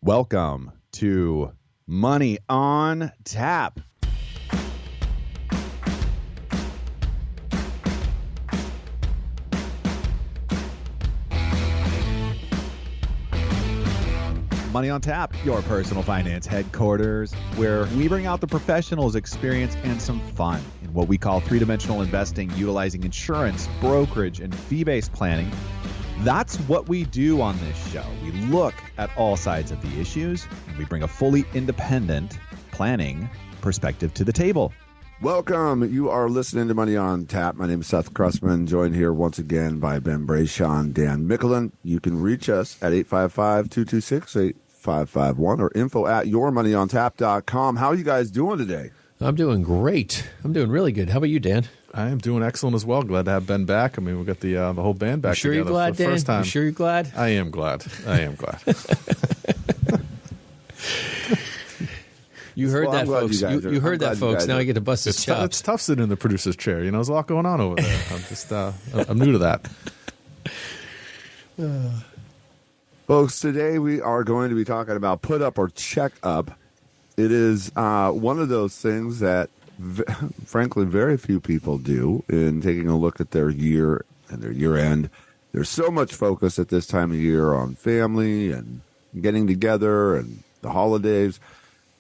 Welcome to Money on Tap. Money on Tap, your personal finance headquarters, where we bring out the professionals' experience and some fun in what we call three-dimensional investing, utilizing insurance, brokerage, and fee-based planning. That's what we do on this show. We look at all sides of the issues, and we bring a fully independent planning perspective to the table. Welcome. You are listening to Money on Tap. My name is Seth Cressman, joined here once again by Ben Brayshaw, Dan Mickelin. You can reach us at 855-226-8551 or info@yourmoneyontap.com. How are you guys doing today? I'm doing great. I'm doing really good. How about you, Dan? I am doing excellent as well. Glad to have Ben back. I mean, we've got the whole band back Sure together you're glad, for the Dan? first time. You sure you're glad? I am glad. You heard that, folks. You heard that, folks. Now I get to bust his It's chops. tough sitting in the producer's chair. You know, there's a lot going on over there. I'm just, I'm new to that. Folks, today we are going to be talking about put up or check up. It is one of those things that, frankly, very few people do in taking a look at their year and their year end. There's so much focus at this time of year on family and getting together and the holidays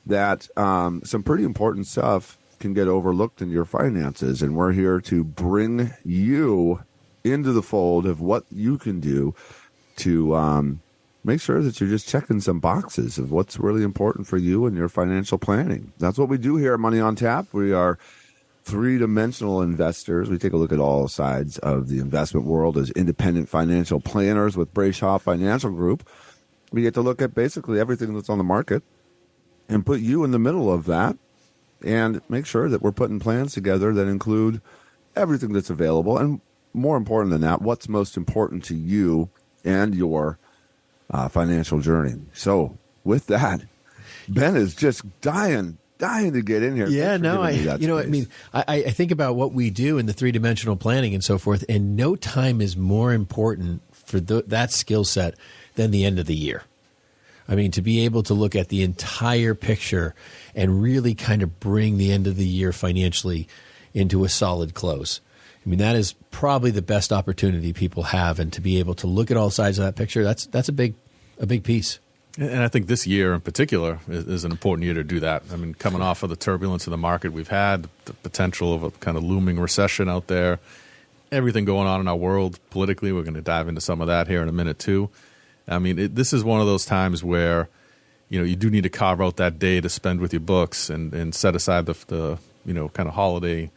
that some pretty important stuff can get overlooked in your finances. And we're here to bring you into the fold of what you can do to make sure that you're just checking some boxes of what's really important for you and your financial planning. That's what we do here at Money on Tap. We are three-dimensional investors. We take a look at all sides of the investment world as independent financial planners with Brayshaw Financial Group. We get to look at basically everything that's on the market and put you in the middle of that and make sure that we're putting plans together that include everything that's available. And more important than that, what's most important to you and your financial journey. So with that, Ben is just dying to get in here. Yeah, no, I think about what we do in the three-dimensional planning and so forth, and no time is more important for that skill set than the end of the year. I mean, to be able to look at the entire picture and really kind of bring the end of the year financially into a solid close. I mean, that is probably the best opportunity people have, and to be able to look at all sides of that picture, that's a big piece. And I think this year in particular is an important year to do that. I mean, coming off of the turbulence of the market we've had, the potential of a kind of looming recession out there, everything going on in our world politically, we're going to dive into some of that here in a minute too. I mean, this is one of those times where, you know, you do need to carve out that day to spend with your books and set aside the you know, kind of holiday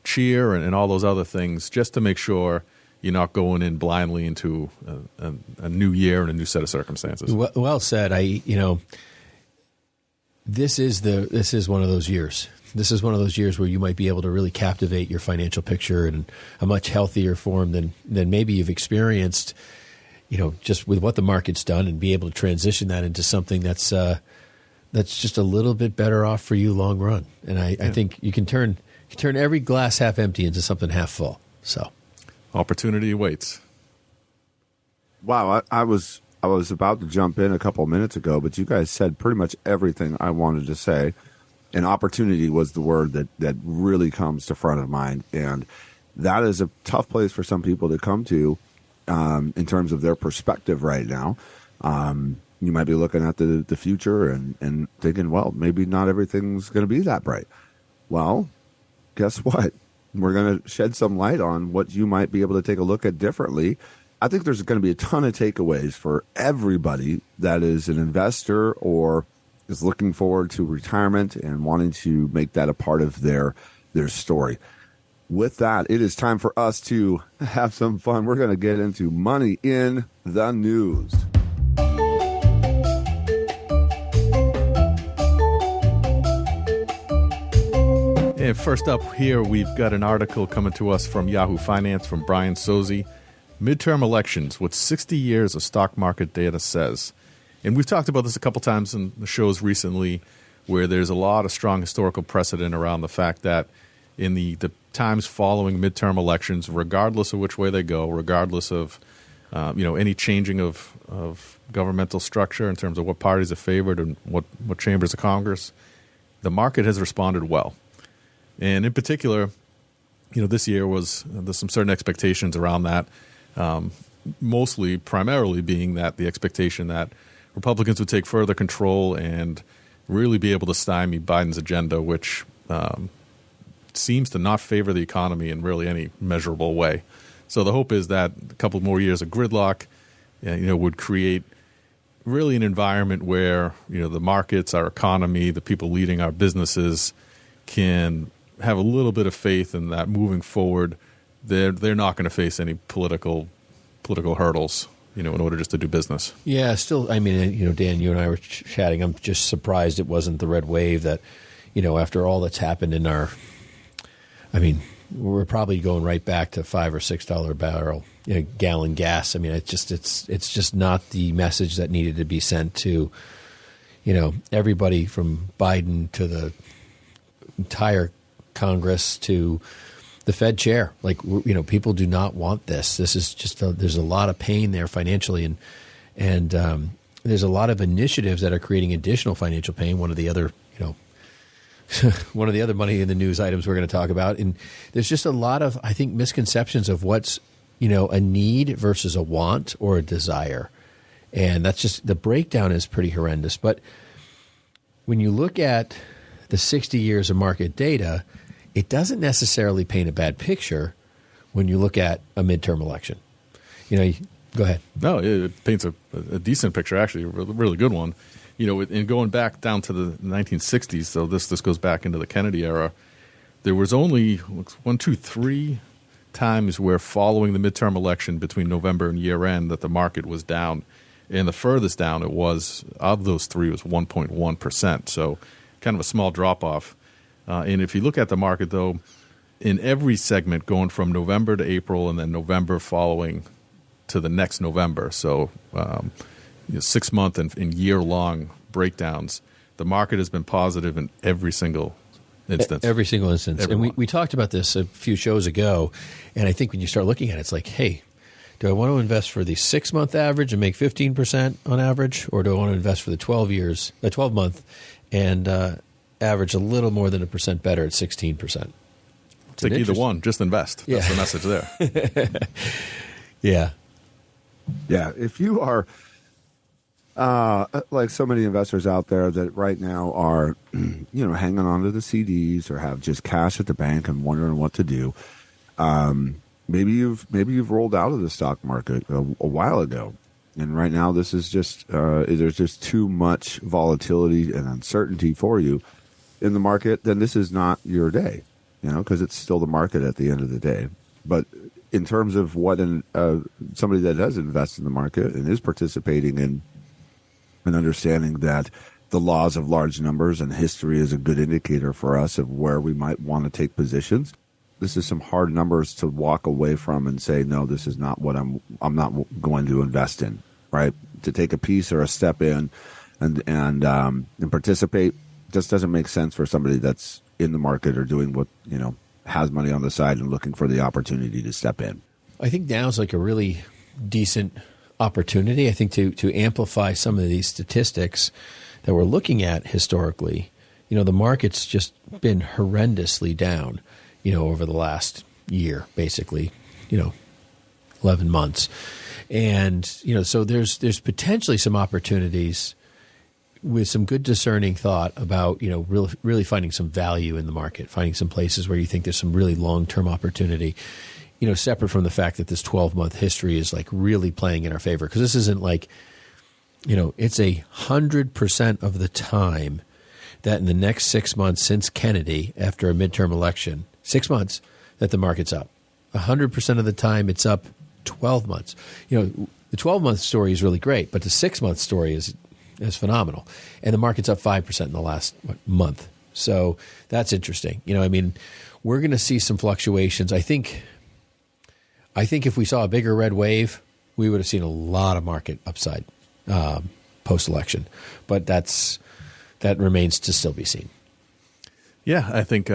cheer and all those other things just to make sure you're not going in blindly into a new year and a new set of circumstances. Well said. This is one of those years. This is one of those years where you might be able to really captivate your financial picture in a much healthier form than maybe you've experienced, you know, just with what the market's done, and be able to transition that into something that's just a little bit better off for you long run. And I think you can turn every glass half empty into something half full. So opportunity awaits. Wow, I was about to jump in a couple of minutes ago, but you guys said pretty much everything I wanted to say. And opportunity was the word that really comes to front of mind. And that is a tough place for some people to come to in terms of their perspective right now. You might be looking at the future and thinking, well, maybe not everything's going to be that bright. Well, guess what? We're going to shed some light on what you might be able to take a look at differently. I think there's going to be a ton of takeaways for everybody that is an investor or is looking forward to retirement and wanting to make that a part of their story. With that, it is time for us to have some fun. We're going to get into money in the news. And first up here, we've got an article coming to us from Yahoo Finance from Brian Sozzi. Midterm elections, what 60 years of stock market data says. And we've talked about this a couple times in the shows recently, where there's a lot of strong historical precedent around the fact that in the times following midterm elections, regardless of which way they go, regardless of any changing of governmental structure in terms of what parties are favored and what chambers of Congress, the market has responded well. And in particular, this year there's some certain expectations around that, primarily being that the expectation that Republicans would take further control and really be able to stymie Biden's agenda, which seems to not favor the economy in really any measurable way. So the hope is that a couple more years of gridlock, would create really an environment where, the markets, our economy, the people leading our businesses can have a little bit of faith in that moving forward, they're not going to face any political hurdles, in order just to do business. Yeah, still, I mean, Dan, you and I were chatting. I'm just surprised it wasn't the red wave that, after all that's happened in we're probably going right back to $5 or $6 a barrel, gallon gas. I mean, it's just not the message that needed to be sent to, everybody from Biden to the entire Congress to the Fed chair. Like, people do not want this. This is just there's a lot of pain there financially, and there's a lot of initiatives that are creating additional financial pain. One of the other, one of the other money in the news items we're going to talk about, and there's just a lot of, I think, misconceptions of what's a need versus a want or a desire, and that's just the breakdown is pretty horrendous. But when you look at the 60 years of market data, it doesn't necessarily paint a bad picture when you look at a midterm election. Go ahead. No, it paints a decent picture, actually, a really good one. And going back down to the 1960s, so this goes back into the Kennedy era, there was only 3 times where following the midterm election between November and year end that the market was down. And the furthest down it was, of those 3, was 1.1%. So kind of a small drop off. And if you look at the market, though, in every segment going from November to April and then November following to the next November, so 6-month and year-long breakdowns, the market has been positive in every single instance. Every single instance. And we talked about this a few shows ago, and I think when you start looking at it, it's like, hey, do I want to invest for the 6-month average and make 15% on average, or do I want to invest for the 12-month and average a little more than 1% better at 16%? Take either one, just invest. That's the message there. Yeah. Yeah, if you are like so many investors out there that right now are, hanging on to the CDs or have just cash at the bank and wondering what to do, maybe you've rolled out of the stock market a while ago, and right now this is just there's just too much volatility and uncertainty for you in the market. Then this is not your day, because it's still the market at the end of the day. But in terms of what somebody that does invest in the market and is participating in and understanding that the laws of large numbers and history is a good indicator for us of where we might want to take positions, this is some hard numbers to walk away from and say, no, this is not what I'm not going to invest in, right? To take a piece or a step in and participate just doesn't make sense for somebody that's in the market or doing what, has money on the side and looking for the opportunity to step in. I think now is like a really decent opportunity, I think, to amplify some of these statistics that we're looking at historically. The market's just been horrendously down, over the last year, basically, 11 months. And, so there's potentially some opportunities with some good discerning thought about, really finding some value in the market, finding some places where you think there's some really long-term opportunity, separate from the fact that this 12-month history is like really playing in our favor. Because this isn't like, it's 100% of the time that in the next 6 months since Kennedy, after a midterm election, 6 months, that the market's up. 100% of the time it's up 12 months. The 12-month story is really great, but the 6-month story is phenomenal. And the market's up 5% in the last month. So that's interesting. We're going to see some fluctuations. I think if we saw a bigger red wave, we would have seen a lot of market upside post-election. But that remains to still be seen. Yeah, I think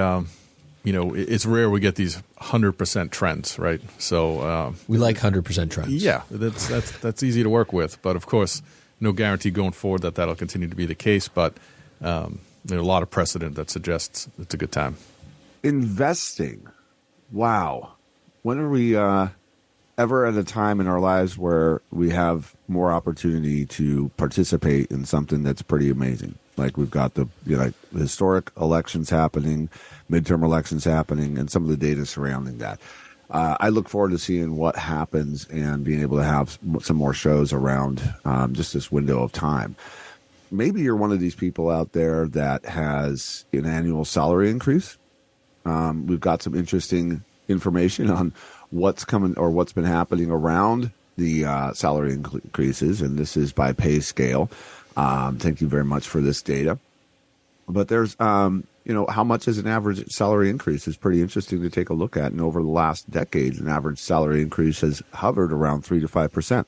it's rare we get these 100% trends, right? So we like 100% trends. Yeah, that's easy to work with. But of course, no guarantee going forward that that'll continue to be the case. But there's a lot of precedent that suggests it's a good time. Investing. Wow. When are we ever at a time in our lives where we have more opportunity to participate in something that's pretty amazing? Like we've got the historic elections happening, midterm elections happening, and some of the data surrounding that. I look forward to seeing what happens and being able to have some more shows around just this window of time. Maybe you're one of these people out there that has an annual salary increase. We've got some interesting information on what's coming or what's been happening around the salary increases, and this is by pay scale. Thank you very much for this data. But there's, how much is an average salary increase is pretty interesting to take a look at. And over the last decade, an average salary increase has hovered around 3 to 5%.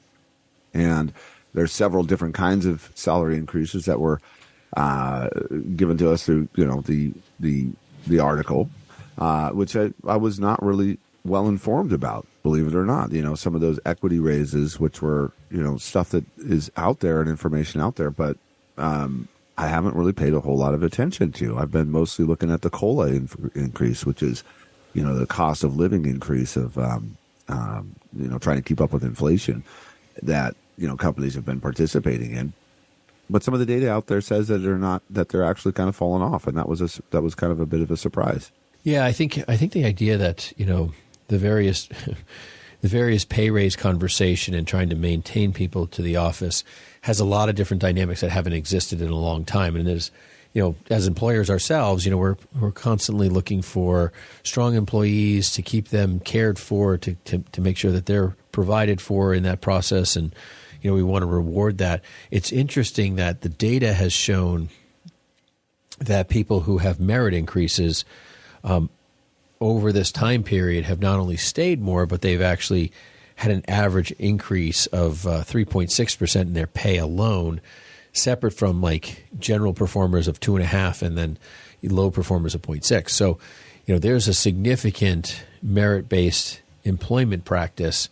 And there's several different kinds of salary increases that were given to us through, the article, which I was not really well informed about, believe it or not. Some of those equity raises, which were, stuff that is out there and information out there, but I haven't really paid a whole lot of attention to. I've been mostly looking at the COLA increase, which is, the cost of living increase of, trying to keep up with inflation that, companies have been participating in. But some of the data out there says that they're actually kind of falling off. And that was kind of a bit of a surprise. Yeah, I think the idea that, the various pay raise conversation and trying to maintain people to the office has a lot of different dynamics that haven't existed in a long time. And there's, as employers ourselves, we're constantly looking for strong employees to keep them cared for, to make sure that they're provided for in that process. And, we want to reward that. It's interesting that the data has shown that people who have merit increases over this time period have not only stayed more, but they've actually had an average increase of 3.6% in their pay alone, separate from like general performers of 2.5% and then low performers of 0.6. So, there's a significant merit-based employment practice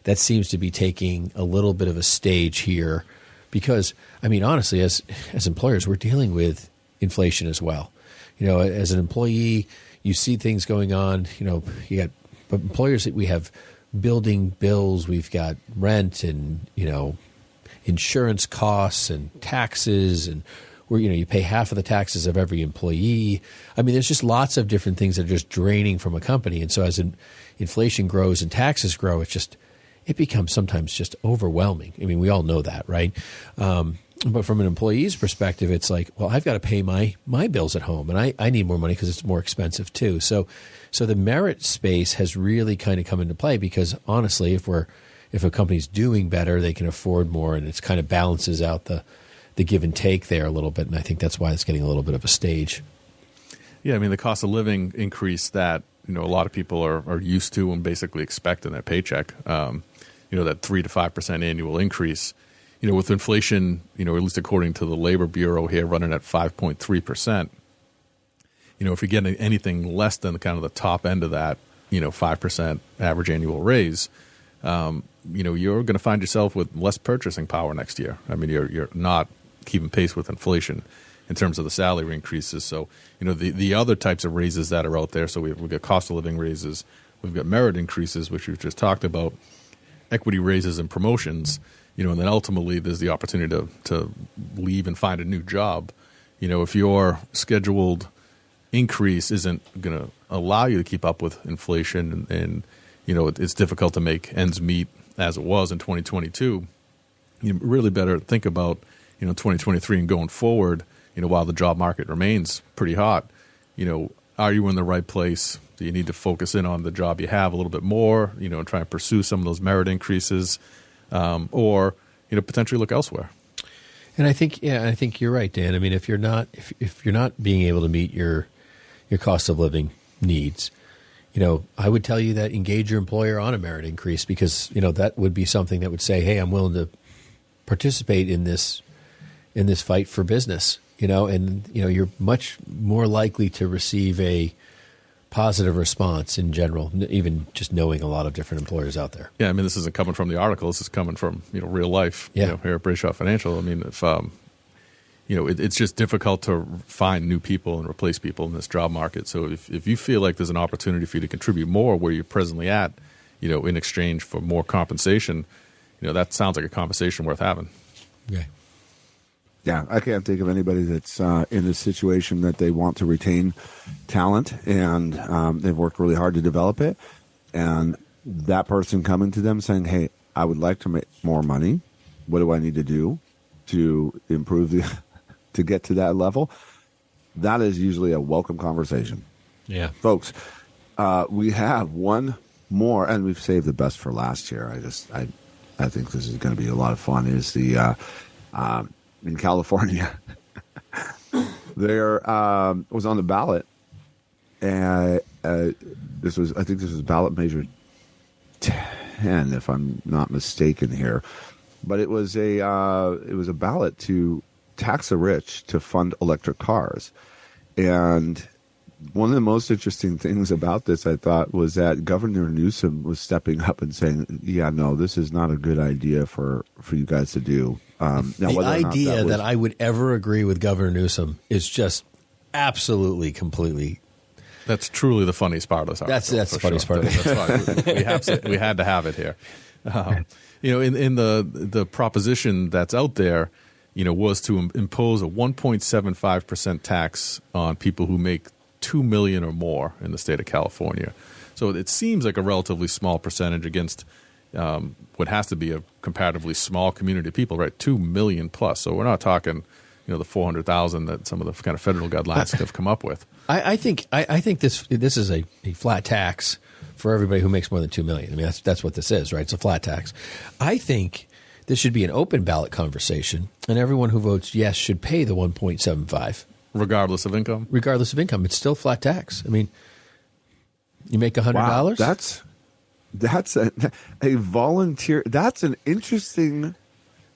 that seems to be taking a little bit of a stage here because, honestly, as employers, we're dealing with inflation as well. As an employee, you see things going on, you got employers that we have building bills, we've got rent and, insurance costs and taxes, and where, you pay half of the taxes of every employee. There's just lots of different things that are just draining from a company. And so as inflation grows and taxes grow, it becomes sometimes just overwhelming. We all know that, right? But from an employee's perspective, it's like, well, I've got to pay my bills at home, and I need more money because it's more expensive too. So the merit space has really kind of come into play because honestly, if a company's doing better, they can afford more, and it kind of balances out the give and take there a little bit. And I think that's why it's getting a little bit of a stage. Yeah, the cost of living increase that a lot of people are used to and basically expect in their paycheck. That 3 to 5% annual increase. With inflation, at least according to the Labor Bureau here, running at 5.3%, if you're getting anything less than kind of the top end of that, 5% average annual raise, you're going to find yourself with less purchasing power next year. You're not keeping pace with inflation in terms of the salary increases. So, the other types of raises that are out there, so we've got cost of living raises, we've got merit increases, which we've just talked about, equity raises and promotions, and then ultimately there's the opportunity to leave and find a new job. If your scheduled increase isn't going to allow you to keep up with inflation and it's difficult to make ends meet as it was in 2022, you really better think about, 2023 and going forward, while the job market remains pretty hot, are you in the right place? Do you need to focus in on the job you have a little bit more, and try and pursue some of those merit increases, or, potentially look elsewhere? And I think you're right, Dan. If you're not being able to meet your cost of living needs, I would tell you that engage your employer on a merit increase because, that would be something that would say, hey, I'm willing to participate in this fight for business, and you're much more likely to receive a positive response in general, even just knowing a lot of different employers out there. Yeah, I mean, this isn't coming from the article. This is coming from real life. Yeah. Here at Brayshaw Financial. I mean, if it's just difficult to find new people and replace people in this job market. So if you feel like there's an opportunity for you to contribute more where you're presently at, in exchange for more compensation, that sounds like a conversation worth having. Okay. Yeah, I can't think of anybody that's in a situation that they want to retain talent and they've worked really hard to develop it. And that person coming to them saying, hey, I would like to make more money. What do I need to do to improve to get to that level? That is usually a welcome conversation. Yeah. Folks, we have one more, and we've saved the best for last year. I think this is going to be a lot of fun. Is the in California, there was on the ballot, and this was ballot measure 10, if I'm not mistaken here, but it was a ballot to tax the rich to fund electric cars, and one of the most interesting things about this, I thought, was that Governor Newsom was stepping up and saying, yeah, no, this is not a good idea for you guys to do. The idea that I would ever agree with Governor Newsom is just absolutely, completely. That's truly the funniest part of this article. That's the funniest part of it. That's why we had to have it here. In the proposition that's out there, was to impose a 1.75% tax on people who make $2 million or more in the state of California. So it seems like a relatively small percentage against what has to be a comparatively small community of people, right? 2 million plus. So we're not talking, the 400,000 that some of the kind of federal guidelines have come up with. I think this is a flat tax for everybody who makes more than 2 million. I mean, that's what this is, right? It's a flat tax. I think this should be an open ballot conversation, and everyone who votes yes should pay the 1.75. Regardless of income? Regardless of income. It's still flat tax. I mean, you make $100. Wow, that's a volunteer. That's an interesting.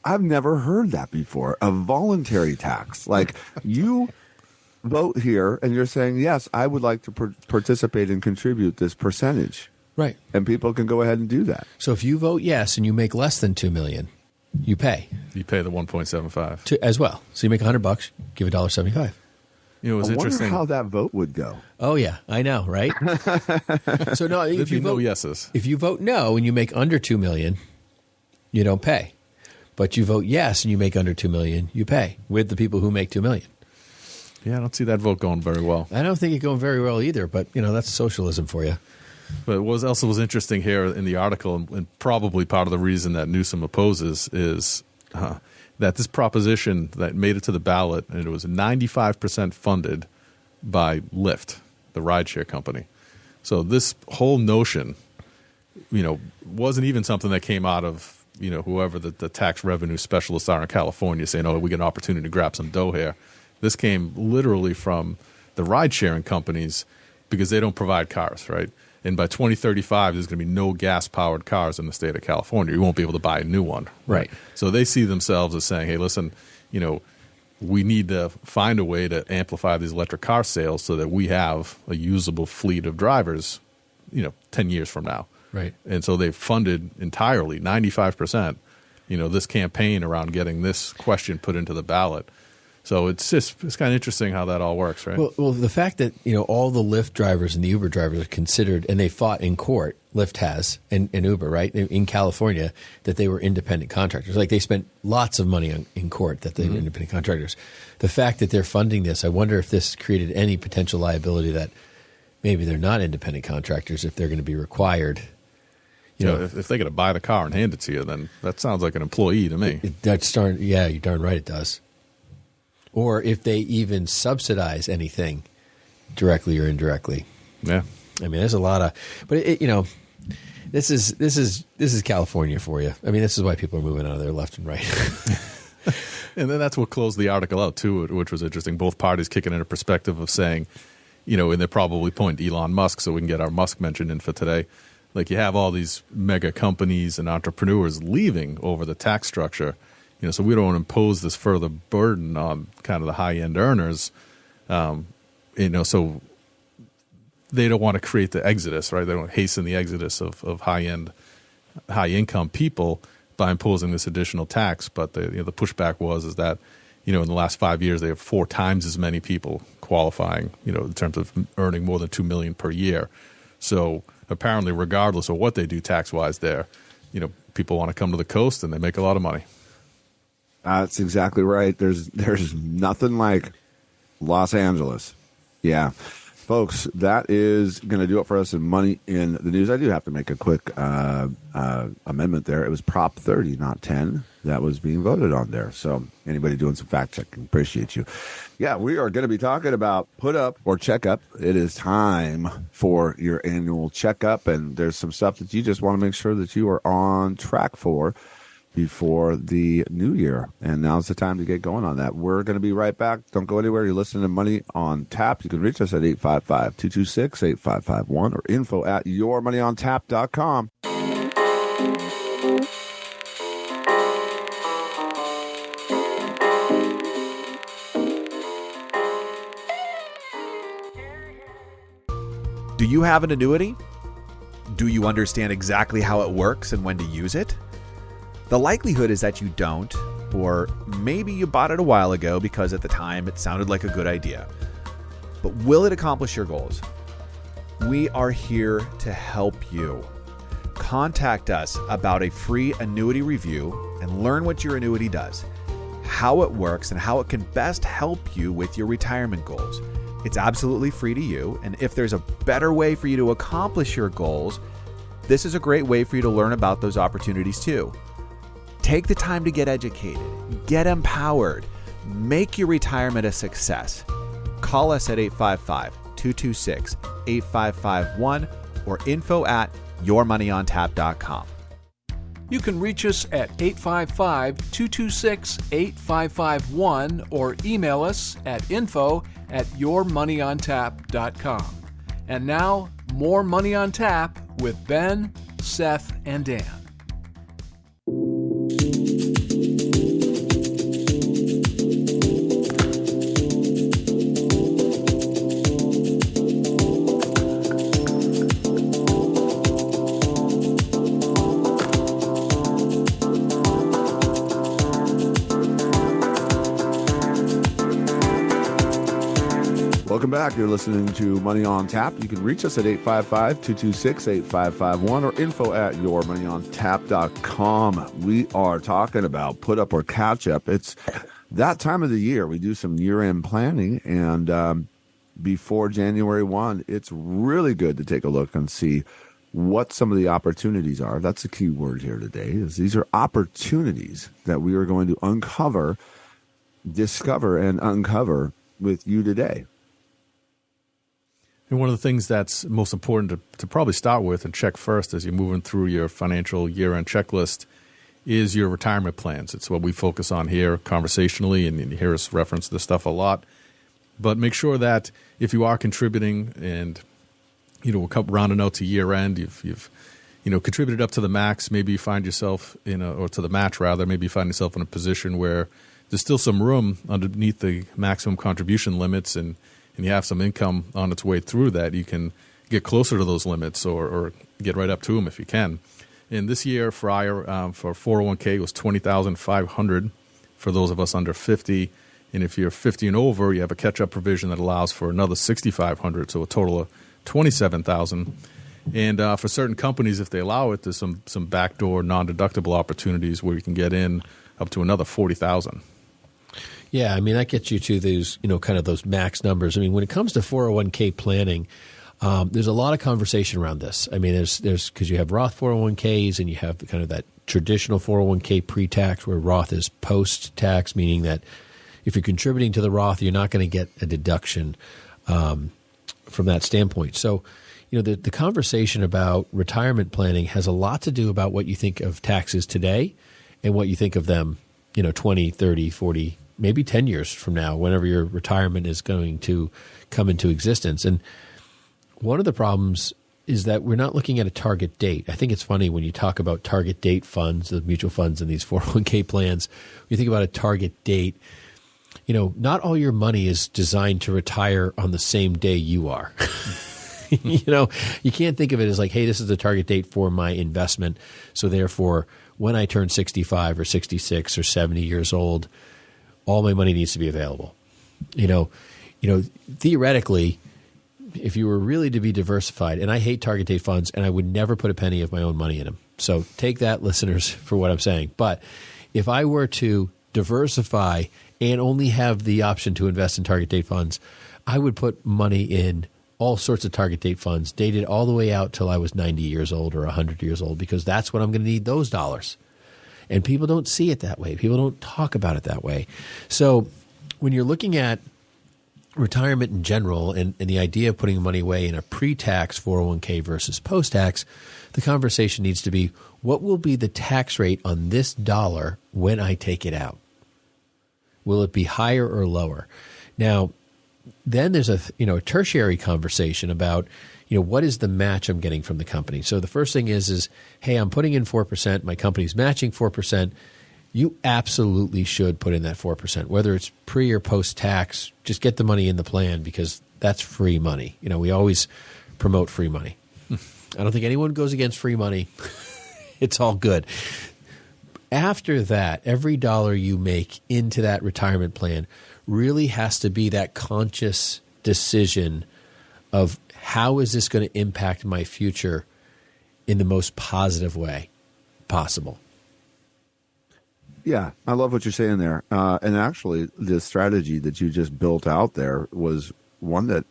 I've never heard that before. A voluntary tax. Like you vote here and you're saying, yes, I would like to participate and contribute this percentage. Right. And people can go ahead and do that. So if you vote yes and you make less than 2 million, you pay. You pay the 1.75 as well. So you make $100, give $1.75. It was interesting. I wonder how that vote would go. Oh yeah, I know, right? So no, if you vote no yeses. If you vote no and you make under 2 million, you don't pay. But you vote yes and you make under 2 million, you pay with the people who make 2 million. Yeah, I don't see that vote going very well. I don't think it going very well either. But that's socialism for you. But what also was interesting here in the article, and probably part of the reason that Newsom opposes, is that this proposition that made it to the ballot, and it was 95% funded by Lyft, the rideshare company. So this whole notion, wasn't even something that came out of, whoever the tax revenue specialists are in California saying, oh, we get an opportunity to grab some dough here. This came literally from the ride-sharing companies because they don't provide cars, right? And by 2035, there's going to be no gas-powered cars in the state of California. You won't be able to buy a new one. Right. So they see themselves as saying, hey, listen, we need to find a way to amplify these electric car sales so that we have a usable fleet of drivers, 10 years from now. Right. And so they've funded entirely, 95%, this campaign around getting this question put into the ballot. So it's kind of interesting how that all works, right? Well, the fact that all the Lyft drivers and the Uber drivers are considered, and they fought in court, Lyft has and Uber, right, in California, that they were independent contractors. Like they spent lots of money in court that they were independent contractors. The fact that they're funding this, I wonder if this created any potential liability that maybe they're not independent contractors if they're going to be required. If they're going to buy the car and hand it to you, then that sounds like an employee to me. Yeah, you're darn right it does. Or if they even subsidize anything directly or indirectly. Yeah. I mean, there's a lot of, but this is California for you. I mean, this is why people are moving out of there left and right. And then that's what closed the article out too, which was interesting. Both parties kicking in a perspective of saying, and they're probably pointing to Elon Musk, so we can get our Musk mention in for today. Like you have all these mega companies and entrepreneurs leaving over the tax structure. So we don't want to impose this further burden on kind of the high-end earners. So they don't want to create the exodus, right? They don't hasten the exodus of high-end, high-income people by imposing this additional tax. But the pushback is that, in the last 5 years, they have 4 times as many people qualifying, in terms of earning more than $2 million per year. So apparently, regardless of what they do tax-wise there, people want to come to the coast and they make a lot of money. That's exactly right. There's nothing like Los Angeles. Yeah. Folks, that is going to do it for us in Money in the News. I do have to make a quick amendment there. It was Prop 30, not 10, that was being voted on there. So anybody doing some fact checking, appreciate you. Yeah, we are going to be talking about put up or check up. It is time for your annual checkup, and there's some stuff that you just want to make sure that you are on track for before the new year. And now's the time to get going on that. We're going to be right back. Don't go anywhere. You're listening to Money on Tap. You can reach us at 855-226-8551 or info@yourmoneyontap.com. Do you have an annuity? Do you understand exactly how it works and when to use it? The likelihood is that you don't, or maybe you bought it a while ago because at the time it sounded like a good idea. But will it accomplish your goals? We are here to help you. Contact us about a free annuity review and learn what your annuity does, how it works, and how it can best help you with your retirement goals. It's absolutely free to you, and if there's a better way for you to accomplish your goals, this is a great way for you to learn about those opportunities too. Take the time to get educated, get empowered, make your retirement a success. Call us at 855-226-8551 or info@yourmoneyontap.com. You can reach us at 855-226-8551 or email us at info@yourmoneyontap.com. And now, more Money on Tap with Ben, Seth, and Dan. Welcome back. You're listening to Money on Tap. You can reach us at 855-226-8551 or info@yourmoneyontap.com. We are talking about put up or catch up. It's that time of the year. We do some year-end planning, and before January 1, it's really good to take a look and see what some of the opportunities are. That's the key word here today, is these are opportunities that we are going to discover and uncover with you today. And one of the things that's most important to probably start with and check first as you're moving through your financial year-end checklist is your retirement plans. It's what we focus on here conversationally, and you hear us reference this stuff a lot. But make sure that if you are contributing and, we're rounding out to year-end, you've contributed up to the max, maybe you find yourself or to the match rather, maybe you find yourself in a position where there's still some room underneath the maximum contribution limits and you have some income on its way through that, you can get closer to those limits or get right up to them if you can. And this year for 401k, it was $20,500 for those of us under 50. And if you're 50 and over, you have a catch-up provision that allows for another $6,500, so a total of $27,000. And for certain companies, if they allow it, there's some backdoor non-deductible opportunities where you can get in up to another $40,000. Yeah, I mean, that gets you to those, kind of those max numbers. I mean, when it comes to 401k planning, there's a lot of conversation around this. I mean, there's because you have Roth 401ks and you have kind of that traditional 401k pre-tax where Roth is post-tax, meaning that if you're contributing to the Roth, you're not going to get a deduction from that standpoint. So, the conversation about retirement planning has a lot to do about what you think of taxes today and what you think of them, 20, 30, 40, maybe 10 years from now, whenever your retirement is going to come into existence. And one of the problems is that we're not looking at a target date. I think it's funny when you talk about target date funds, the mutual funds and these 401k plans, when you think about a target date, not all your money is designed to retire on the same day you are. You can't think of it as like, hey, this is the target date for my investment. So therefore, when I turn 65 or 66 or 70 years old, all my money needs to be available. Theoretically, if you were really to be diversified, and I hate target date funds, and I would never put a penny of my own money in them. So take that, listeners, for what I'm saying. But if I were to diversify and only have the option to invest in target date funds, I would put money in all sorts of target date funds, dated all the way out till I was 90 years old or 100 years old, because that's when I'm going to need those dollars. And people don't see it that way. People don't talk about it that way. So when you're looking at retirement in general and the idea of putting money away in a pre-tax 401k versus post-tax, the conversation needs to be, what will be the tax rate on this dollar when I take it out? Will it be higher or lower? Now, then there's a tertiary conversation about, what is the match I'm getting from the company? So the first thing is, hey, I'm putting in 4%. My company's matching 4%. You absolutely should put in that 4%, whether it's pre or post-tax. Just get the money in the plan, because that's free money. We always promote free money. I don't think anyone goes against free money. It's all good. After that, every dollar you make into that retirement plan really has to be that conscious decision of, how is this going to impact my future in the most positive way possible? Yeah, I love what you're saying there. And actually, the strategy that you just built out there was one that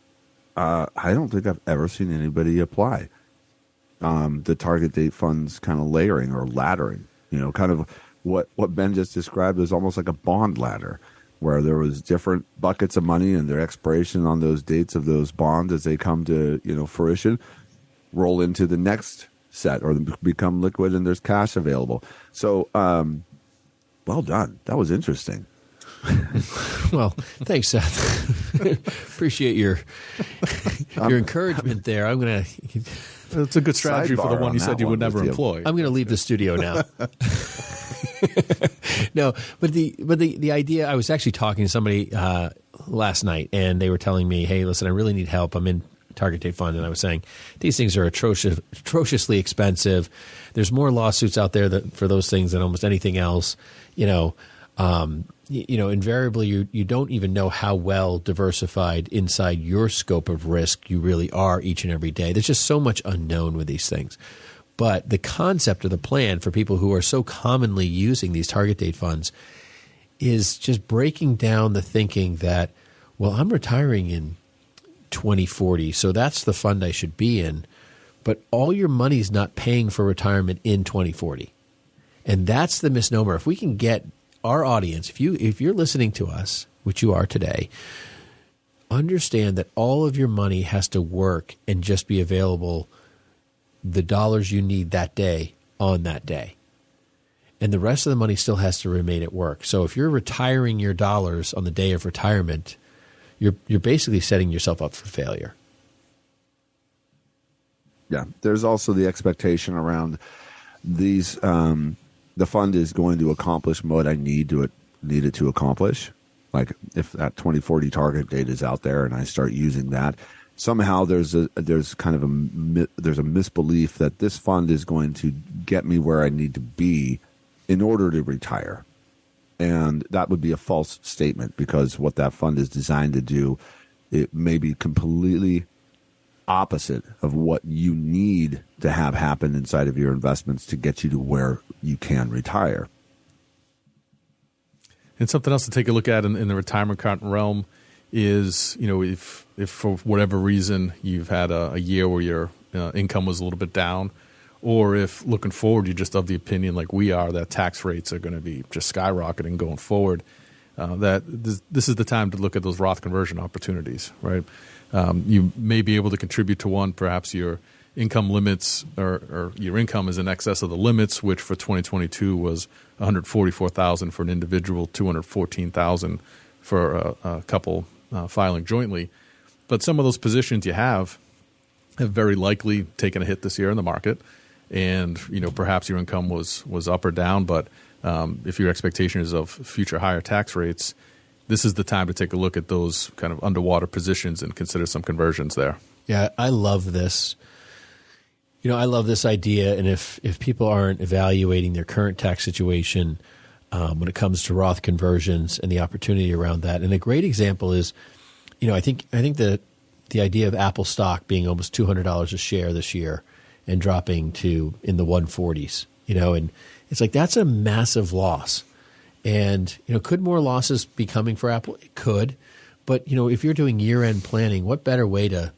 I don't think I've ever seen anybody apply. The target date funds kind of layering or laddering, kind of what Ben just described as almost like a bond ladder, where there was different buckets of money and their expiration on those dates of those bonds as they come to, fruition, roll into the next set or become liquid and there's cash available. So, well done. That was interesting. Well, thanks, Seth. Appreciate your encouragement there. I'm going to... It's a good strategy for the one you said you would never employ. I'm going to leave the studio now. No, but the idea, I was actually talking to somebody last night, and they were telling me, hey, listen, I really need help. I'm in target date fund. And I was saying, these things are atrociously expensive. There's more lawsuits out there for those things than almost anything else. Invariably, you don't even know how well diversified inside your scope of risk you really are each and every day. There's just so much unknown with these things. But the concept of the plan for people who are so commonly using these target date funds is just breaking down the thinking that, well, I'm retiring in 2040, so that's the fund I should be in. But all your money's not paying for retirement in 2040. And that's the misnomer. If we can get our audience, if you're listening to us, which you are today, understand that all of your money has to work and just be available the dollars you need that day on that day. And the rest of the money still has to remain at work. So if you're retiring your dollars on the day of retirement, you're basically setting yourself up for failure. Yeah. There's also the expectation around these, the fund is going to accomplish what I need it to accomplish. Like if that 2040 target date is out there and I start using that, somehow there's a misbelief that this fund is going to get me where I need to be in order to retire. And that would be a false statement, because what that fund is designed to do, it may be completely opposite of what you need to have happen inside of your investments to get you to where you can retire. And something else to take a look at in the retirement account realm is, if for whatever reason you've had a year where your income was a little bit down, or if looking forward you're just of the opinion like we are that tax rates are going to be just skyrocketing going forward, that this is the time to look at those Roth conversion opportunities, right? You may be able to contribute to one. Perhaps your income limits or your income is in excess of the limits, which for 2022 was $144,000 for an individual, $214,000 for a couple filing jointly. But some of those positions you have very likely taken a hit this year in the market, and perhaps your income was up or down. But if your expectation is of future higher tax rates, this is the time to take a look at those kind of underwater positions and consider some conversions there. Yeah, I love this. I love this idea. And if people aren't evaluating their current tax situation when it comes to Roth conversions and the opportunity around that, and a great example is, I think the idea of Apple stock being almost $200 a share this year and dropping to in the 140s, and it's like that's a massive loss. And could more losses be coming for Apple? It could, but if you're doing year-end planning, what better way to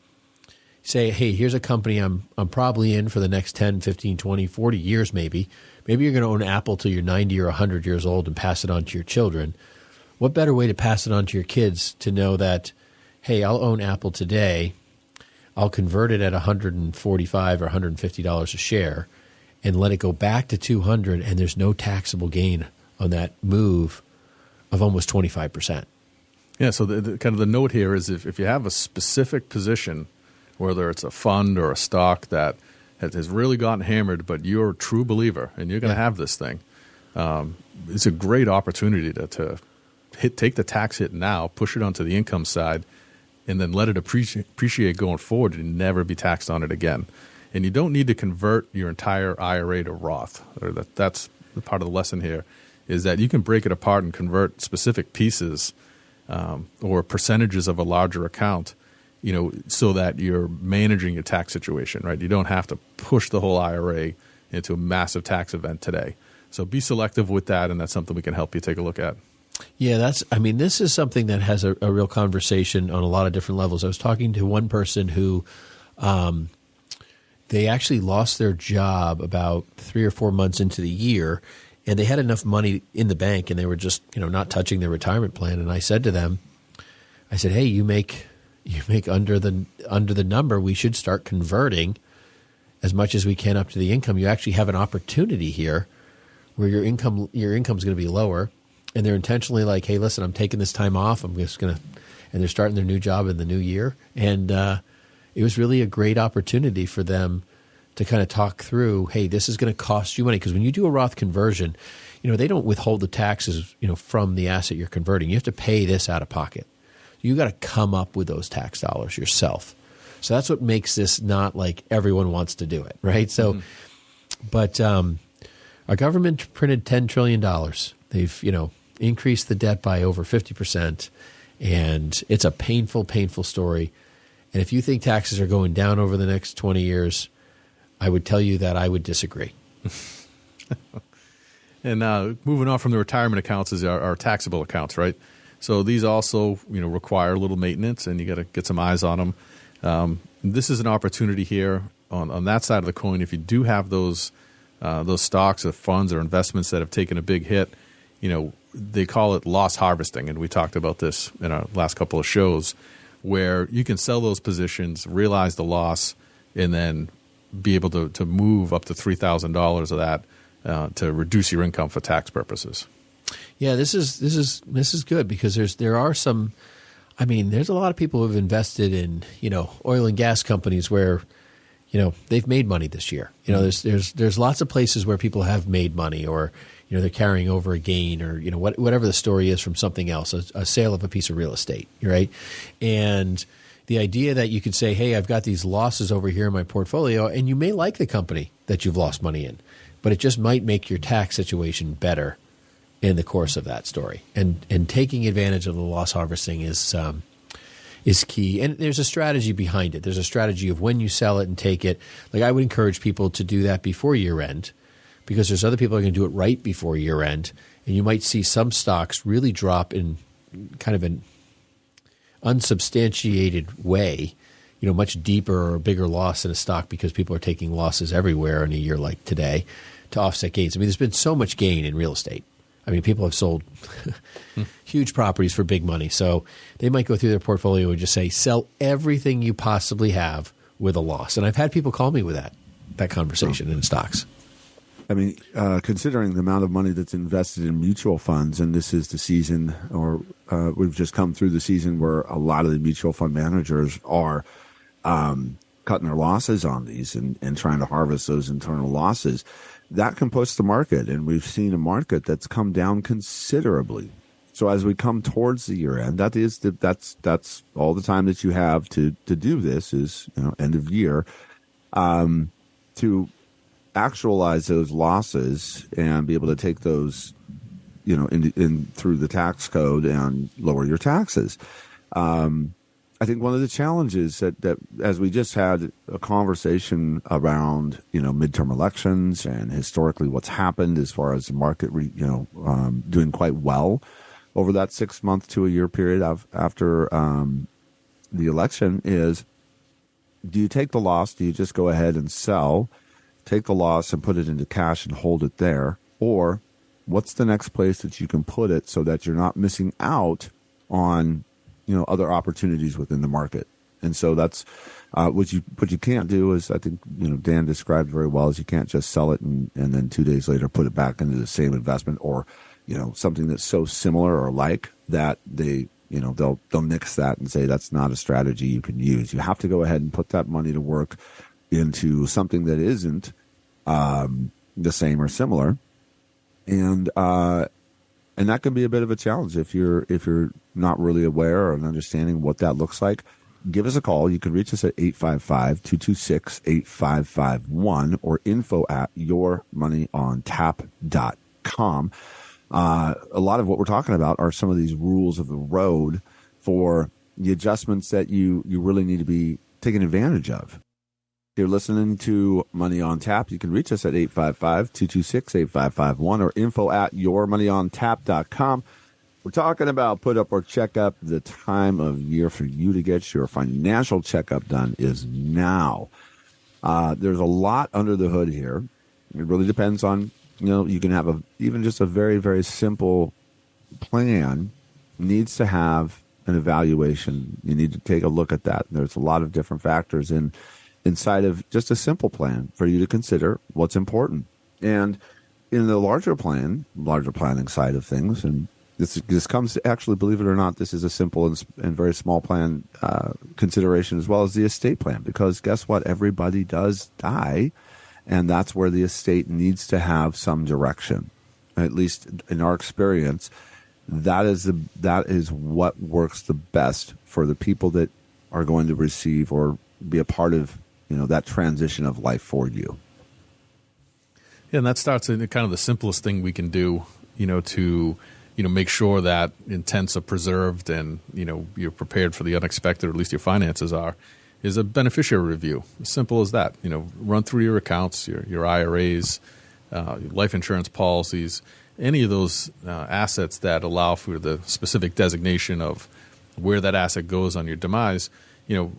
say, hey, here's a company I'm probably in for the next 10, 15, 20, 40 years maybe. Maybe you're going to own Apple till you're 90 or 100 years old and pass it on to your children. What better way to pass it on to your kids to know that, hey, I'll own Apple today, I'll convert it at $145 or $150 a share and let it go back to $200, and there's no taxable gain on that move of almost 25%. Yeah, so the kind of the note here is if you have a specific position, whether it's a fund or a stock that has really gotten hammered, but you're a true believer and you're going to have this thing, it's a great opportunity to take the tax hit now, push it onto the income side, and then let it appreciate going forward and never be taxed on it again. And you don't need to convert your entire IRA to Roth. Or that's the part of the lesson here, is that you can break it apart and convert specific pieces or percentages of a larger account, so that you're managing your tax situation, right? You don't have to push the whole IRA into a massive tax event today. So be selective with that, and that's something we can help you take a look at. Yeah, this is something that has a real conversation on a lot of different levels. I was talking to one person who they actually lost their job about 3 or 4 months into the year, and they had enough money in the bank, and they were just not touching their retirement plan. And I said to them, hey, you make under the number. We should start converting as much as we can up to the income. You actually have an opportunity here where your income's going to be lower, and they're intentionally like, hey, listen, I'm taking this time off. I'm just going to, and they're starting their new job in the new year. And it was really a great opportunity for them to kind of talk through, hey, this is going to cost you money. Because when you do a Roth conversion, they don't withhold the taxes, from the asset you're converting. You have to pay this out of pocket. You got to come up with those tax dollars yourself. So that's what makes this not like everyone wants to do it, right? So, but our government printed $10 trillion. They've, increased the debt by over 50%, and it's a painful, painful story. And if you think taxes are going down over the next 20 years, I would tell you that I would disagree. And moving on from the retirement accounts is our taxable accounts, right? So these also, require a little maintenance, and you got to get some eyes on them. This is an opportunity here on that side of the coin. If you do have those stocks or funds or investments that have taken a big hit, they call it loss harvesting, and we talked about this in our last couple of shows, where you can sell those positions, realize the loss, and then be able to move up to $3,000 of that to reduce your income for tax purposes. Yeah, this is good because there's a lot of people who have invested in oil and gas companies where they've made money this year. There's lots of places where people have made money, or they're carrying over a gain, or whatever the story is from something else, a sale of a piece of real estate, right? And the idea that you could say, hey, I've got these losses over here in my portfolio, and you may like the company that you've lost money in, but it just might make your tax situation better in the course of that story. And taking advantage of the loss harvesting is key. And there's a strategy behind it. There's a strategy of when you sell it and take it. Like, I would encourage people to do that before year end, because there's other people who are going to do it right before year end. And you might see some stocks really drop in kind of an unsubstantiated way, much deeper or bigger loss in a stock because people are taking losses everywhere in a year like today to offset gains. I mean, there's been so much gain in real estate. I mean, people have sold huge properties for big money. So they might go through their portfolio and just say, sell everything you possibly have with a loss. And I've had people call me with that conversation in stocks. I mean, considering the amount of money that's invested in mutual funds, and this is the season, or we've just come through the season where a lot of the mutual fund managers are cutting their losses on these and trying to harvest those internal losses, that can push the market. And we've seen a market that's come down considerably So as we come towards the year end, that's all the time that you have to do this is, end of year, to actualize those losses and be able to take those, in through the tax code and lower your taxes. I think one of the challenges that as we just had a conversation around, midterm elections and historically what's happened as far as the market, doing quite well over that 6 month to a year period after the election is, do you take the loss? Do you just go ahead and sell, take the loss and put it into cash and hold it there? Or what's the next place that you can put it so that you're not missing out on, other opportunities within the market? And so that's what you can't do is, I think, Dan described very well, is you can't just sell it and then 2 days later put it back into the same investment or, something that's so similar or like that they'll nix that and say that's not a strategy you can use. You have to go ahead and put that money to work into something that isn't the same or similar. And that can be a bit of a challenge if you're not really aware and understanding what that looks like. Give us a call. You can reach us at 855-226-8551 or info@yourmoneyontap.com. A lot of what we're talking about are some of these rules of the road for the adjustments that you really need to be taking advantage of. If you're listening to Money on Tap, you can reach us at 855-226-8551 or info@yourmoneyontap.com. We're talking about put up or check up. The time of year for you to get your financial checkup done is now. There's a lot under the hood here. It really depends on, you can have even just a very, very simple plan needs to have an evaluation. You need to take a look at that. There's a lot of different factors inside of just a simple plan for you to consider what's important. And in the larger planning side of things, and this comes to, actually, believe it or not, this is a simple and very small plan consideration as well as the estate plan, because guess what? Everybody does die, and that's where the estate needs to have some direction. At least in our experience, that is what works the best for the people that are going to receive or be a part of that transition of life for you. Yeah, and that starts in kind of the simplest thing we can do, to make sure that intents are preserved and you're prepared for the unexpected, or at least your finances are, is a beneficiary review. As simple as that. Run through your accounts, your IRAs, your life insurance policies, any of those assets that allow for the specific designation of where that asset goes on your demise.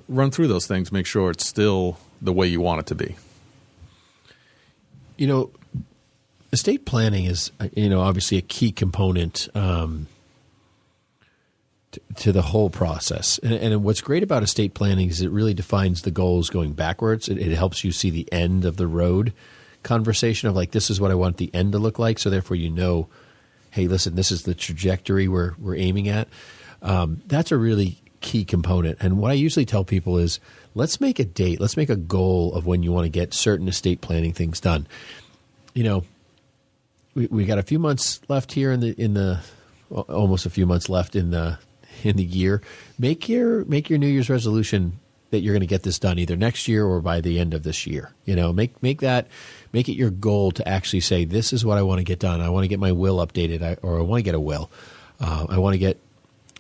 Run through those things, make sure it's still the way you want it to be. Estate planning is, obviously a key component to the whole process. And what's great about estate planning is it really defines the goals going backwards. It helps you see the end of the road conversation of like, this is what I want the end to look like. So therefore, hey, listen, this is the trajectory we're aiming at. That's a really key component. And what I usually tell people is, let's make a date. Let's make a goal of when you want to get certain estate planning things done. We got a few months left here almost a few months left in the year. Make your New Year's resolution that you're going to get this done either next year or by the end of this year. Make it your goal to actually say, this is what I want to get done. I want to get my will updated, or I want to get a will. I want to get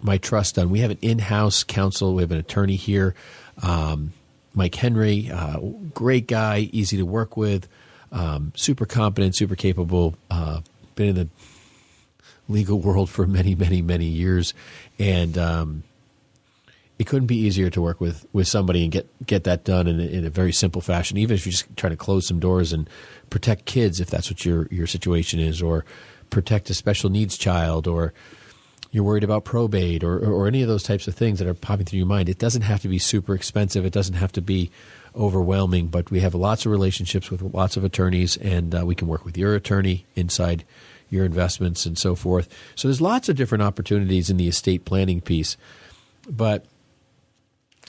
my trust done. We have an in-house counsel. We have an attorney here, Mike Henry, great guy, easy to work with, super competent, super capable, been in the legal world for many, many, many years. And it couldn't be easier to work with somebody and get that done in a very simple fashion, even if you're just trying to close some doors and protect kids, if that's what your situation is, or protect a special needs child, or you're worried about probate or any of those types of things that are popping through your mind. It doesn't have to be super expensive. It doesn't have to be overwhelming, but we have lots of relationships with lots of attorneys, and we can work with your attorney inside your investments and so forth. So there's lots of different opportunities in the estate planning piece. But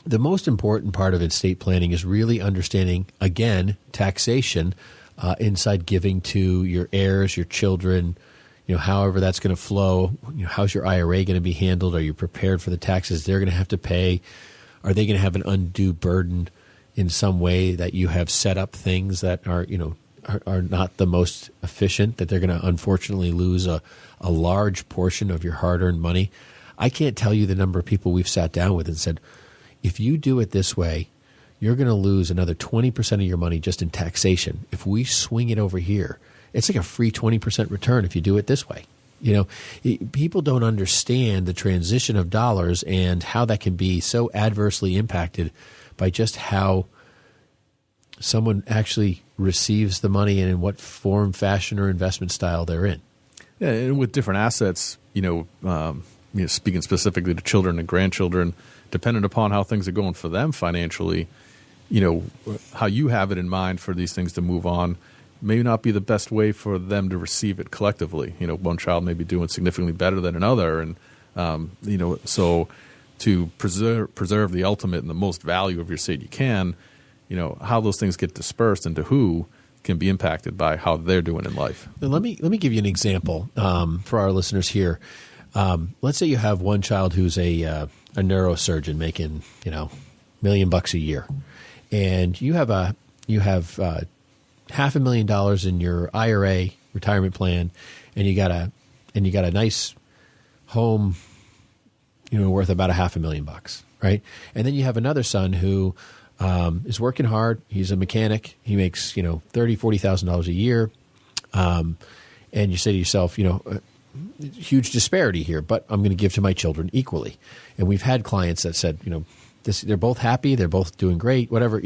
the most important part of estate planning is really understanding, again, taxation inside giving to your heirs, your children, however that's going to flow. How's your IRA going to be handled? Are you prepared for the taxes they're going to have to pay? Are they going to have an undue burden in some way that you have set up things that are not the most efficient, that they're going to unfortunately lose a large portion of your hard-earned money? I can't tell you the number of people we've sat down with and said, if you do it this way, you're going to lose another 20% of your money just in taxation. If we swing it over here, it's like a free 20% return if you do it this way. People don't understand the transition of dollars and how that can be so adversely impacted by just how someone actually receives the money and in what form, fashion, or investment style they're in. Yeah, and with different assets, speaking specifically to children and grandchildren, dependent upon how things are going for them financially, how you have it in mind for these things to move on may not be the best way for them to receive it collectively. One child may be doing significantly better than another, and so to preserve the ultimate and the most value of your estate you can, how those things get dispersed and to who can be impacted by how they're doing in life. Now, let me give you an example for our listeners here. Let's say you have one child who's a neurosurgeon making $1 million a year, and you have $500,000 in your IRA retirement plan, and you got a nice home, worth about $500,000, right? And then you have another son who is working hard. He's a mechanic. He makes $30,000-$40,000 a year, and you say to yourself, huge disparity here, but I'm going to give to my children equally. And we've had clients that said, they're both happy, they're both doing great, whatever.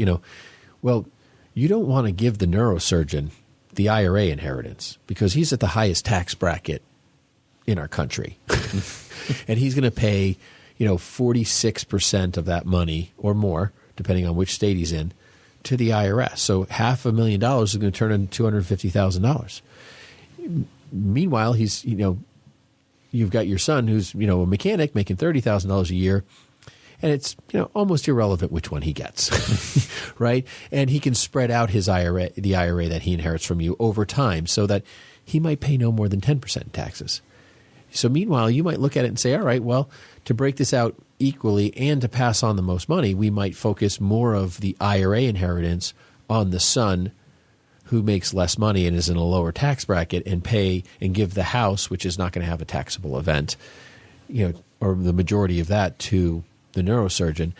Well, you don't want to give the neurosurgeon the IRA inheritance because he's at the highest tax bracket in our country. And he's going to pay, 46% of that money or more, depending on which state he's in, to the IRS. So $500,000 is going to turn into $250,000. Meanwhile, he's, you've got your son who's, a mechanic making $30,000 a year. And it's almost irrelevant which one he gets, right? And he can spread out his IRA, the IRA that he inherits from you over time, so that he might pay no more than 10% in taxes. So meanwhile, you might look at it and say, all right, well, to break this out equally and to pass on the most money, we might focus more of the IRA inheritance on the son who makes less money and is in a lower tax bracket, and pay and give the house, which is not going to have a taxable event, or the majority of that, to the neurosurgeon,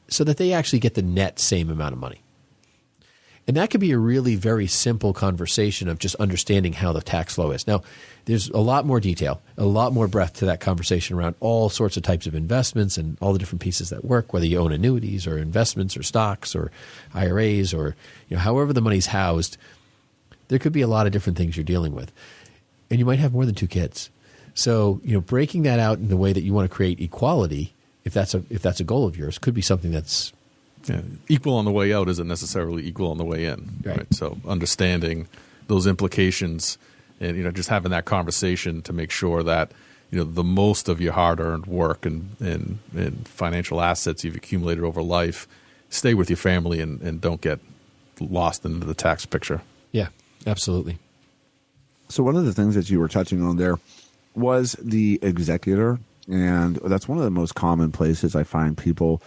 so that they actually get the net same amount of money. And that could be a really very simple conversation of just understanding how the tax flow is. Now, there's a lot more detail, a lot more breadth to that conversation around all sorts of types of investments and all the different pieces that work, whether you own annuities or investments or stocks or IRAs or however the money's housed. There could be a lot of different things you're dealing with. And you might have more than 2 kids. So, breaking that out in the way that you want to create equality, if that's a goal of yours, could be something that's equal on the way out isn't necessarily equal on the way in. Right? So understanding those implications and just having that conversation to make sure that the most of your hard-earned work and financial assets you've accumulated over life stay with your family and don't get lost into the tax picture. Yeah, absolutely. So one of the things that you were touching on there was the executor. And that's one of the most common places I find people,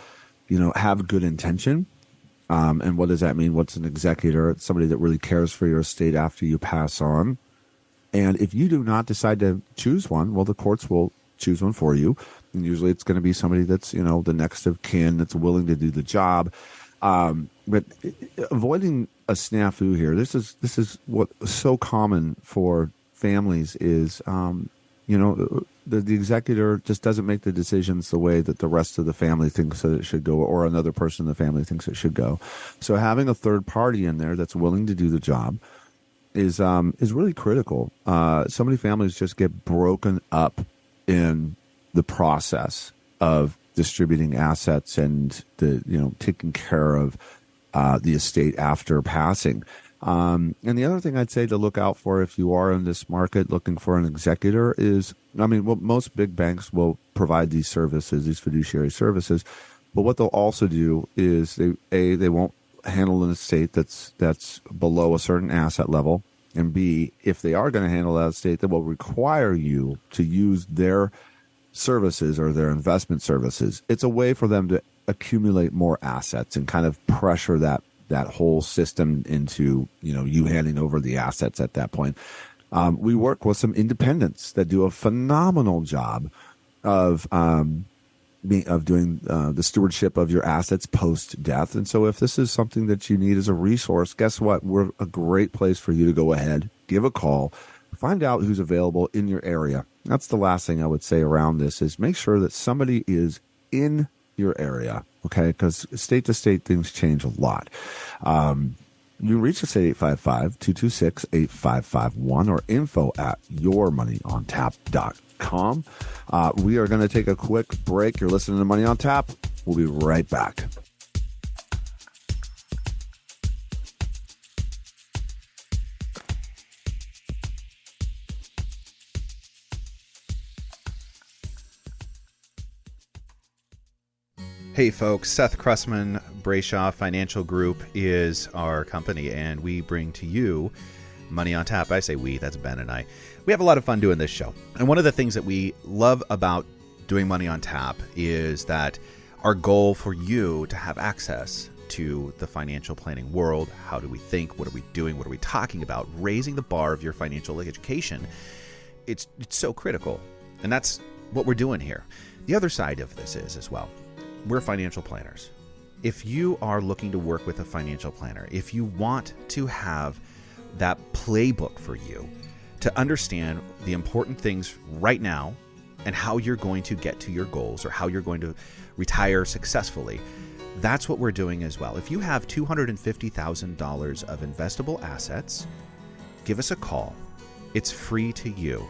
have good intention. And what does that mean? What's an executor? It's somebody that really cares for your estate after you pass on. And if you do not decide to choose one, well, the courts will choose one for you. And usually it's going to be somebody that's, the next of kin that's willing to do the job. But avoiding a snafu here, this is what's so common for families is, the executor just doesn't make the decisions the way that the rest of the family thinks that it should go, or another person in the family thinks it should go. So having a third party in there that's willing to do the job is really critical. So many families just get broken up in the process of distributing assets and taking care of the estate after passing. And the other thing I'd say to look out for if you are in this market looking for an executor is, most big banks will provide these services, these fiduciary services, but what they'll also do is they won't handle an estate that's below a certain asset level. And B, if they are going to handle that estate, they will require you to use their services or their investment services. It's a way for them to accumulate more assets and kind of pressure that whole system into, you handing over the assets at that point. We work with some independents that do a phenomenal job of doing the stewardship of your assets post-death. And so if this is something that you need as a resource, guess what? We're a great place for you to go ahead, give a call, find out who's available in your area. That's the last thing I would say around this is make sure that somebody is in your area, okay? Because state to state, things change a lot. You can reach us at 855-226-8551 or info@yourmoneyontap.com. We are going to take a quick break. You're listening to Money on Tap. We'll be right back. Hey folks, Seth Cressman, Brayshaw Financial Group is our company, and we bring to you Money on Tap. I say we, that's Ben and I. We have a lot of fun doing this show. And one of the things that we love about doing Money on Tap is that our goal for you to have access to the financial planning world. How do we think? What are we doing? What are we talking about? Raising the bar of your financial education. It's so critical. And that's what we're doing here. The other side of this is as well, we're financial planners. If you are looking to work with a financial planner, if you want to have that playbook for you to understand the important things right now and how you're going to get to your goals or how you're going to retire successfully, that's what we're doing as well. If you have $250,000 of investable assets, give us a call. It's free to you,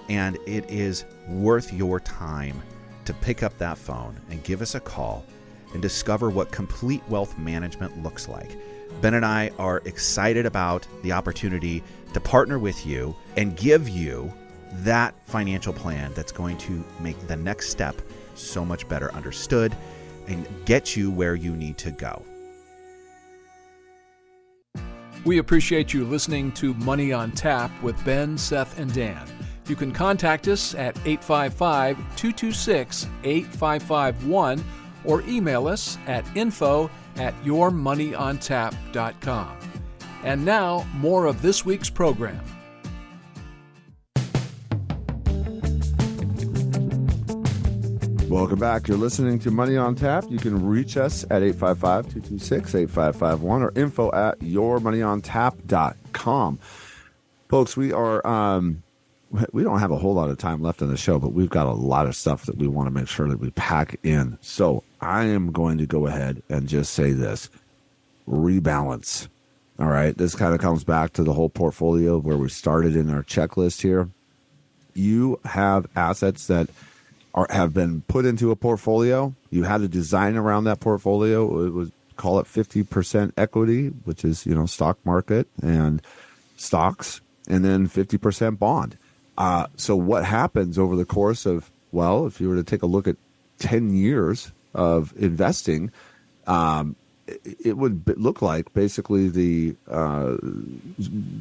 and it is worth your time to pick up that phone and give us a call and discover what complete wealth management looks like. Ben and I are excited about the opportunity to partner with you and give you that financial plan that's going to make the next step so much better understood and get you where you need to go. We appreciate you listening to Money on Tap with Ben, Seth, and Dan. You can contact us at 855-226-8551 or email us at info@yourmoneyontap.com. And now, more of this week's program. Welcome back. You're listening to Money on Tap. You can reach us at 855-226-8551 or info@yourmoneyontap.com. Folks, we don't have a whole lot of time left in the show, but we've got a lot of stuff that we want to make sure that we pack in. So I am going to go ahead and just say this. Rebalance. All right. This kind of comes back to the whole portfolio where we started in our checklist here. You have assets that have been put into a portfolio. You had a design around that portfolio. It was, call it 50% equity, which is, stock market and stocks, and then 50% bond. So what happens over the course of, if you were to take a look at 10 years of investing, it would look like basically the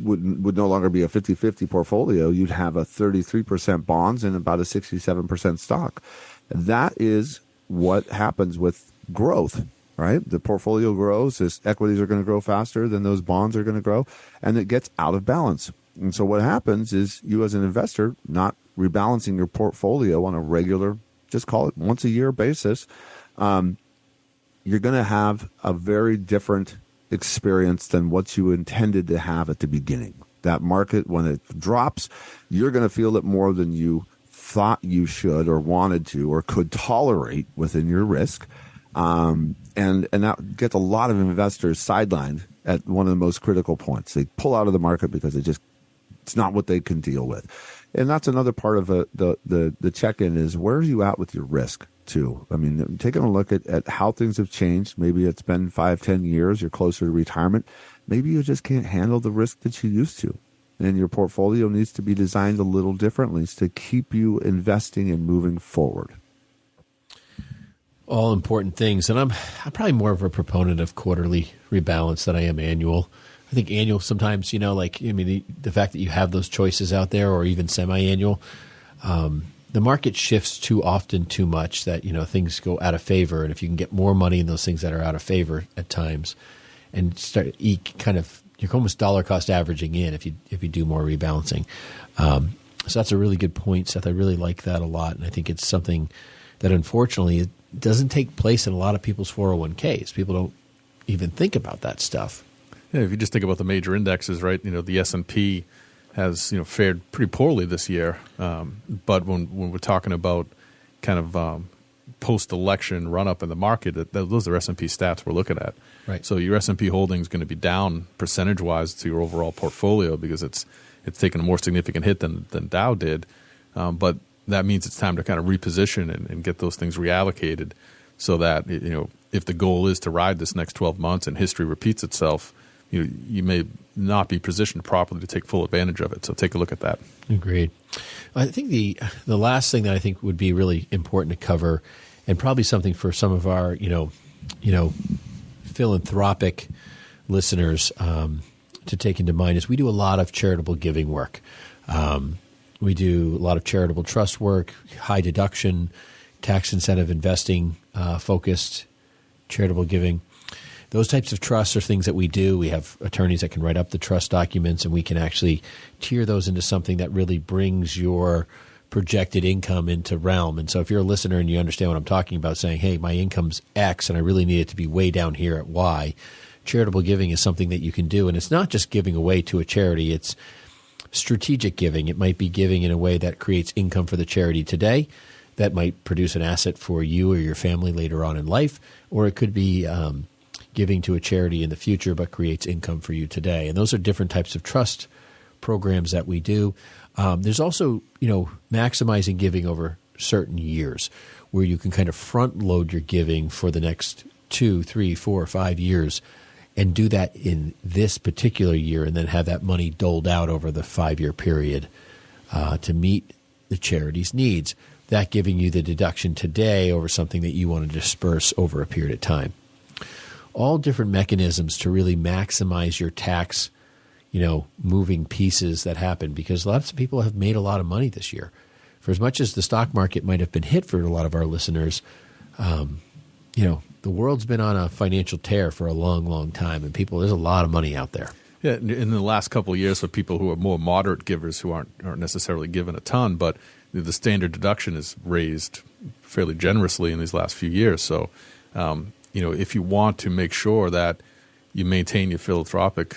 would no longer be a 50-50 portfolio. You'd have a 33% bonds and about a 67% stock. That is what happens with growth, right? The portfolio grows. As equities are going to grow faster than those bonds are going to grow, and it gets out of balance. And so what happens is you as an investor not rebalancing your portfolio on a regular, just call it once a year basis, you're going to have a very different experience than what you intended to have at the beginning. That market, when it drops, you're going to feel it more than you thought you should or wanted to or could tolerate within your risk. And that gets a lot of investors sidelined at one of the most critical points. They pull out of the market because it's not what they can deal with. And that's another part of the check-in is where are you at with your risk too? I mean, taking a look at how things have changed. Maybe it's been 5-10 years. You're closer to retirement. Maybe you just can't handle the risk that you used to. And your portfolio needs to be designed a little differently to keep you investing and moving forward. All important things. And I'm probably more of a proponent of quarterly rebalance than I am annual. I think annual sometimes, the fact that you have those choices out there, or even semi-annual, the market shifts too often, too much, that, things go out of favor. And if you can get more money in those things that are out of favor at times, and start you're almost dollar cost averaging in if you do more rebalancing. So that's a really good point, Seth. I really like that a lot. And I think it's something that unfortunately doesn't take place in a lot of people's 401ks. People don't even think about that stuff. Yeah, if you just think about the major indexes, right? The S&P has fared pretty poorly this year. But when we're talking about kind of post-election run-up in the market, those are S&P stats we're looking at. Right. So your S&P holding is going to be down percentage-wise to your overall portfolio because it's taken a more significant hit than Dow did. But that means it's time to kind of reposition and get those things reallocated so that, if the goal is to ride this next 12 months and history repeats itself, you may not be positioned properly to take full advantage of it. So take a look at that. Agreed. I think the last thing that I think would be really important to cover, and probably something for some of our philanthropic listeners to take into mind, is we do a lot of charitable giving work. We do a lot of charitable trust work, high deduction, tax incentive investing focused charitable giving. Those types of trusts are things that we do. We have attorneys that can write up the trust documents, and we can actually tier those into something that really brings your projected income into realm. And so if you're a listener and you understand what I'm talking about, saying, hey, my income's X and I really need it to be way down here at Y, charitable giving is something that you can do. And it's not just giving away to a charity. It's strategic giving. It might be giving in a way that creates income for the charity today, that might produce an asset for you or your family later on in life, or it could be giving to a charity in the future but creates income for you today. And those are different types of trust programs that we do. There's also, maximizing giving over certain years, where you can kind of front load your giving for the next 2, 3, 4, 5 years, and do that in this particular year, and then have that money doled out over the 5-year period to meet the charity's needs. That giving you the deduction today over something that you want to disperse over a period of time. All different mechanisms to really maximize your tax, moving pieces that happen, because lots of people have made a lot of money this year. For as much as the stock market might have been hit for a lot of our listeners, the world's been on a financial tear for a long, long time, and there's a lot of money out there. Yeah, in the last couple of years, for people who are more moderate givers who aren't necessarily given a ton, but the standard deduction is raised fairly generously in these last few years. So, if you want to make sure that you maintain your philanthropic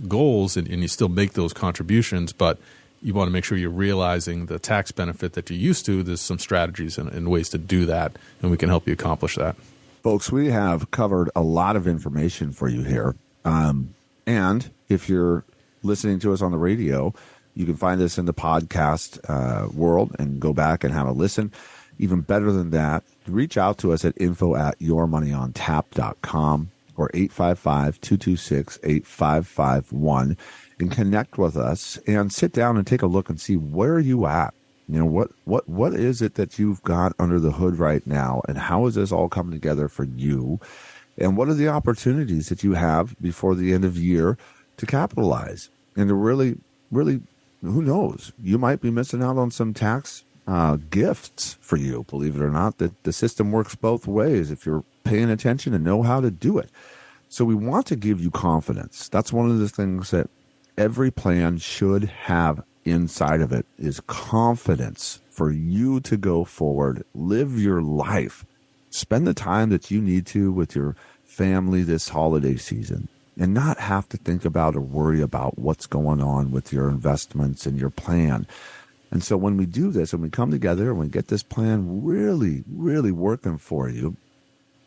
goals and you still make those contributions, but you want to make sure you're realizing the tax benefit that you're used to, there's some strategies and ways to do that, and we can help you accomplish that. Folks, we have covered a lot of information for you here. And if you're listening to us on the radio, you can find us in the podcast world and go back and have a listen. Even better than that, reach out to us at info@yourmoneyontap.com or 855-226-8551 and connect with us and sit down and take a look and see where are you at. What is it that you've got under the hood right now, and how is this all coming together for you? And what are the opportunities that you have before the end of the year to capitalize and to really, really, who knows? You might be missing out on some tax gifts for you, believe it or not, that the system works both ways if you're paying attention and know how to do it. So we want to give you confidence. That's one of the things that every plan should have inside of it, is confidence for you to go forward, live your life, spend the time that you need to with your family this holiday season, and not have to think about or worry about what's going on with your investments and your plan. And so when we do this and we come together and we get this plan really, really working for you,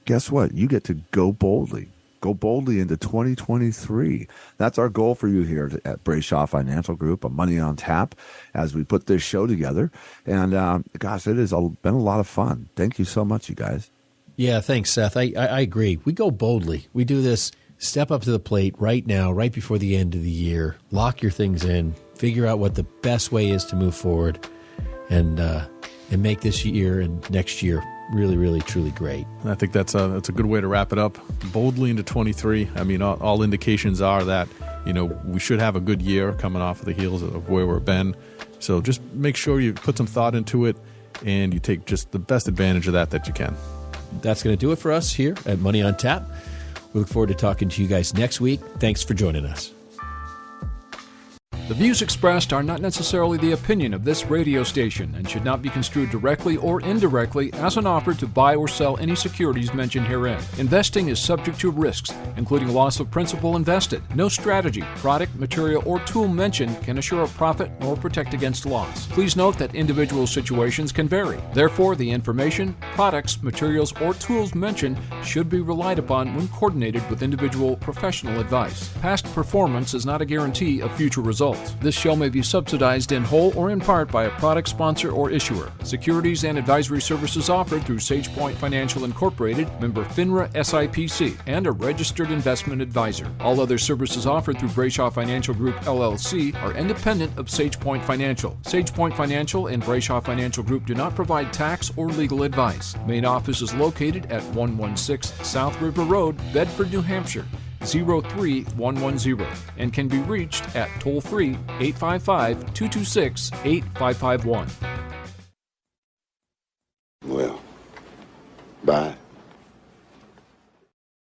guess what? You get to go boldly. Go boldly into 2023. That's our goal for you here at Brayshaw Financial Group, a Money on Tap, as we put this show together. And gosh, it has been a lot of fun. Thank you so much, you guys. Yeah, thanks, Seth. I agree. We go boldly. We do this, step up to the plate right now, right before the end of the year. Lock your things in. Figure out what the best way is to move forward, and make this year and next year really, really, truly great. I think that's a good way to wrap it up. Boldly into 23. I mean, all indications are that we should have a good year coming off of the heels of where we've been. So just make sure you put some thought into it and you take just the best advantage of that you can. That's going to do it for us here at Money on Tap. We look forward to talking to you guys next week. Thanks for joining us. The views expressed are not necessarily the opinion of this radio station and should not be construed directly or indirectly as an offer to buy or sell any securities mentioned herein. Investing is subject to risks, including loss of principal invested. No strategy, product, material, or tool mentioned can assure a profit nor protect against loss. Please note that individual situations can vary. Therefore, the information, products, materials, or tools mentioned should be relied upon when coordinated with individual professional advice. Past performance is not a guarantee of future results. This show may be subsidized in whole or in part by a product sponsor or issuer. Securities and advisory services offered through SagePoint Financial Incorporated, member FINRA SIPC, and a registered investment advisor. All other services offered through Brayshaw Financial Group LLC are independent of SagePoint Financial. SagePoint Financial and Brayshaw Financial Group do not provide tax or legal advice. Main office is located at 116 South River Road, Bedford, New Hampshire, 03110, and can be reached at toll-free 855-226-8551. Well, bye.